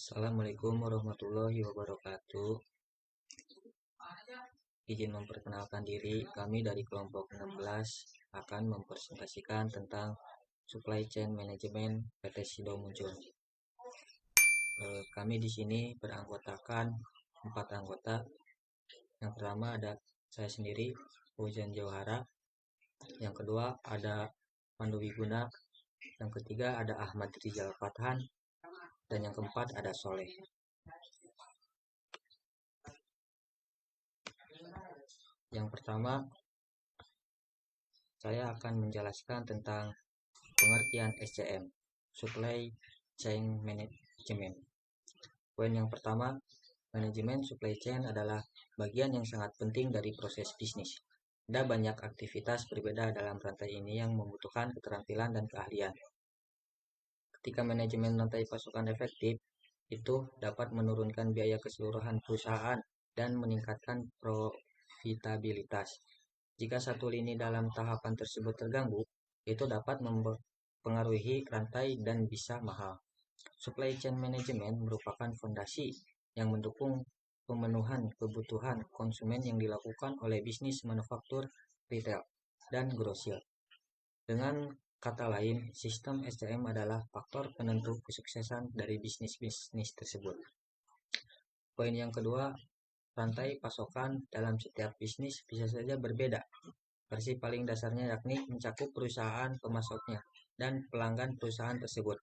Assalamualaikum warahmatullahi wabarakatuh. Izin memperkenalkan diri, kami dari kelompok 16 akan mempresentasikan tentang Supply Chain Management PT Sido Muncul. Kami di sini beranggotakan 4 anggota. Yang pertama ada saya sendiri, Fauzan Jauhara. Yang kedua ada Pandu Wiguna. Yang ketiga ada Ahmad Rizal Fathan. Dan yang keempat ada Soleh. Yang pertama, saya akan menjelaskan tentang pengertian SCM, Supply Chain Management. Poin yang pertama, manajemen supply chain adalah bagian yang sangat penting dari proses bisnis. Ada banyak aktivitas berbeda dalam rantai ini yang membutuhkan keterampilan dan keahlian. Ketika manajemen rantai pasokan efektif, itu dapat menurunkan biaya keseluruhan perusahaan dan meningkatkan profitabilitas. Jika satu lini dalam tahapan tersebut terganggu, itu dapat mempengaruhi rantai dan bisa mahal. Supply chain management merupakan fondasi yang mendukung pemenuhan kebutuhan konsumen yang dilakukan oleh bisnis manufaktur, retail, dan grosir. Dengan kata lain, sistem SCM adalah faktor penentu kesuksesan dari bisnis-bisnis tersebut. Poin yang kedua, rantai pasokan dalam setiap bisnis bisa saja berbeda. Versi paling dasarnya yakni mencakup perusahaan pemasoknya dan pelanggan perusahaan tersebut.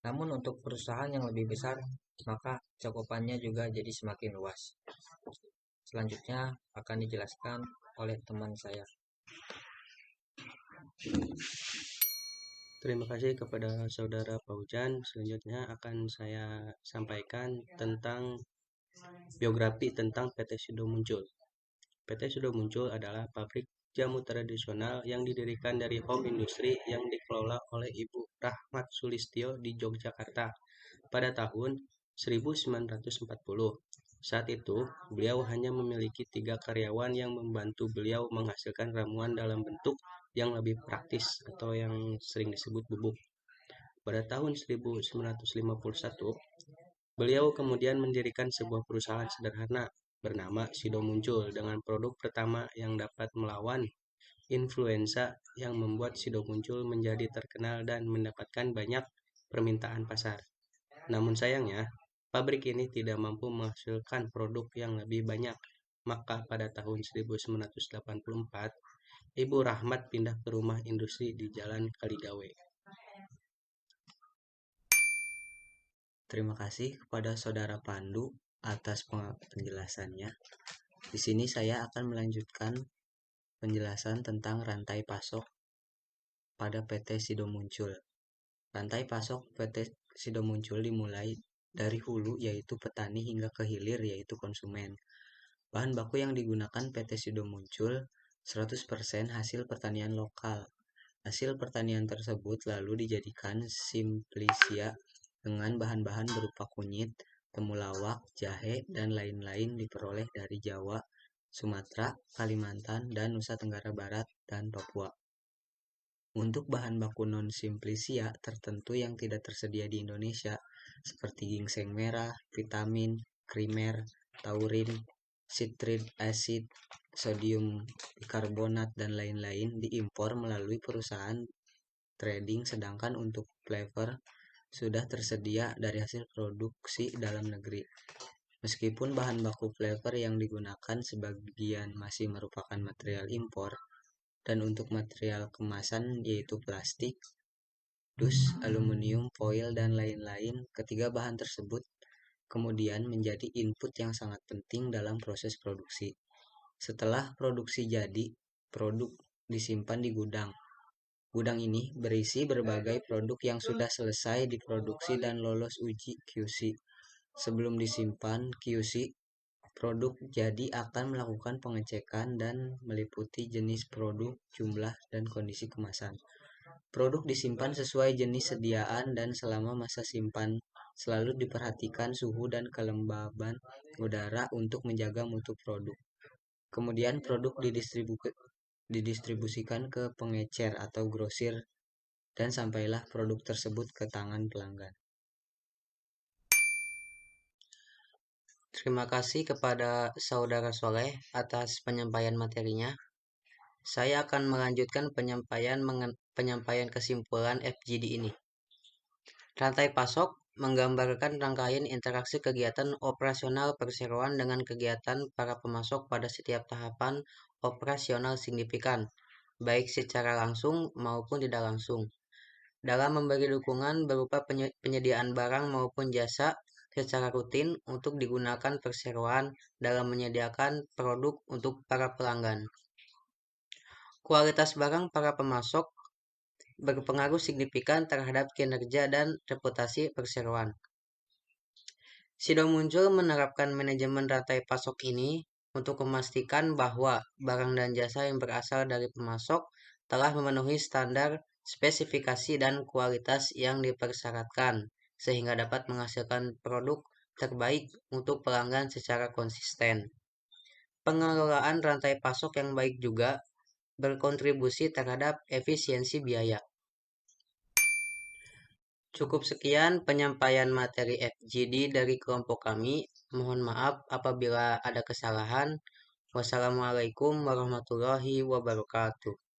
Namun untuk perusahaan yang lebih besar, maka cakupannya juga jadi semakin luas. Selanjutnya akan dijelaskan oleh teman saya. Terima kasih kepada saudara Fauzan. Selanjutnya akan saya sampaikan tentang biografi tentang PT Sido Muncul. PT Sido Muncul adalah pabrik jamu tradisional yang didirikan dari home industry yang dikelola oleh Ibu Rahmat Sulistyo di Yogyakarta pada tahun 1940. Saat itu, beliau hanya memiliki 3 karyawan yang membantu beliau menghasilkan ramuan dalam bentuk yang lebih praktis atau yang sering disebut bubuk. Pada tahun 1951, beliau kemudian mendirikan sebuah perusahaan sederhana bernama Sido Muncul dengan produk pertama yang dapat melawan influenza yang membuat Sido Muncul menjadi terkenal dan mendapatkan banyak permintaan pasar. Namun sayangnya, pabrik ini tidak mampu menghasilkan produk yang lebih banyak. Maka pada tahun 1984, Ibu Rahmat pindah ke rumah industri di Jalan Kaligawe. Terima kasih kepada Saudara Pandu atas penjelasannya. Di sini saya akan melanjutkan penjelasan tentang rantai pasok pada PT Sido Muncul. Rantai pasok PT Sido Muncul dimulai dari hulu yaitu petani hingga ke hilir yaitu konsumen. Bahan baku yang digunakan PT Sido Muncul 100% hasil pertanian lokal. Hasil pertanian tersebut lalu dijadikan simplisia dengan bahan-bahan berupa kunyit, temulawak, jahe, dan lain-lain diperoleh dari Jawa, Sumatera, Kalimantan, dan Nusa Tenggara Barat, dan Papua. Untuk bahan baku non-simplisia tertentu yang tidak tersedia di Indonesia, seperti ginseng merah, vitamin, krimer, taurin, citric acid, sodium bikarbonat, dan lain-lain diimpor melalui perusahaan trading, sedangkan untuk flavor sudah tersedia dari hasil produksi dalam negeri. Meskipun bahan baku flavor yang digunakan sebagian masih merupakan material impor, dan untuk material kemasan yaitu plastik, dus, aluminium, foil, dan lain-lain, ketiga bahan tersebut kemudian menjadi input yang sangat penting dalam proses produksi. Setelah produksi jadi, produk disimpan di gudang. Gudang ini berisi berbagai produk yang sudah selesai diproduksi dan lolos uji QC. Sebelum disimpan QC, produk jadi akan melakukan pengecekan dan meliputi jenis produk, jumlah, dan kondisi kemasan. Produk disimpan sesuai jenis sediaan dan selama masa simpan selalu diperhatikan suhu dan kelembaban udara untuk menjaga mutu produk. Kemudian produk didistribusikan ke pengecer atau grosir dan sampailah produk tersebut ke tangan pelanggan. Terima kasih kepada Saudara Soleh atas penyampaian materinya. Saya akan melanjutkan penyampaian kesimpulan FGD ini. Rantai pasok menggambarkan rangkaian interaksi kegiatan operasional perseroan dengan kegiatan para pemasok pada setiap tahapan operasional signifikan, baik secara langsung maupun tidak langsung, dalam memberi dukungan berupa penyediaan barang maupun jasa secara rutin untuk digunakan perseroan dalam menyediakan produk untuk para pelanggan. Kualitas barang para pemasok berpengaruh signifikan terhadap kinerja dan reputasi perseroan. Sido Muncul menerapkan manajemen rantai pasok ini untuk memastikan bahwa barang dan jasa yang berasal dari pemasok telah memenuhi standar, spesifikasi, dan kualitas yang dipersyaratkan, sehingga dapat menghasilkan produk terbaik untuk pelanggan secara konsisten. Pengelolaan rantai pasok yang baik juga berkontribusi terhadap efisiensi biaya. Cukup sekian penyampaian materi FGD dari kelompok kami. Mohon maaf apabila ada kesalahan. Wassalamualaikum warahmatullahi wabarakatuh.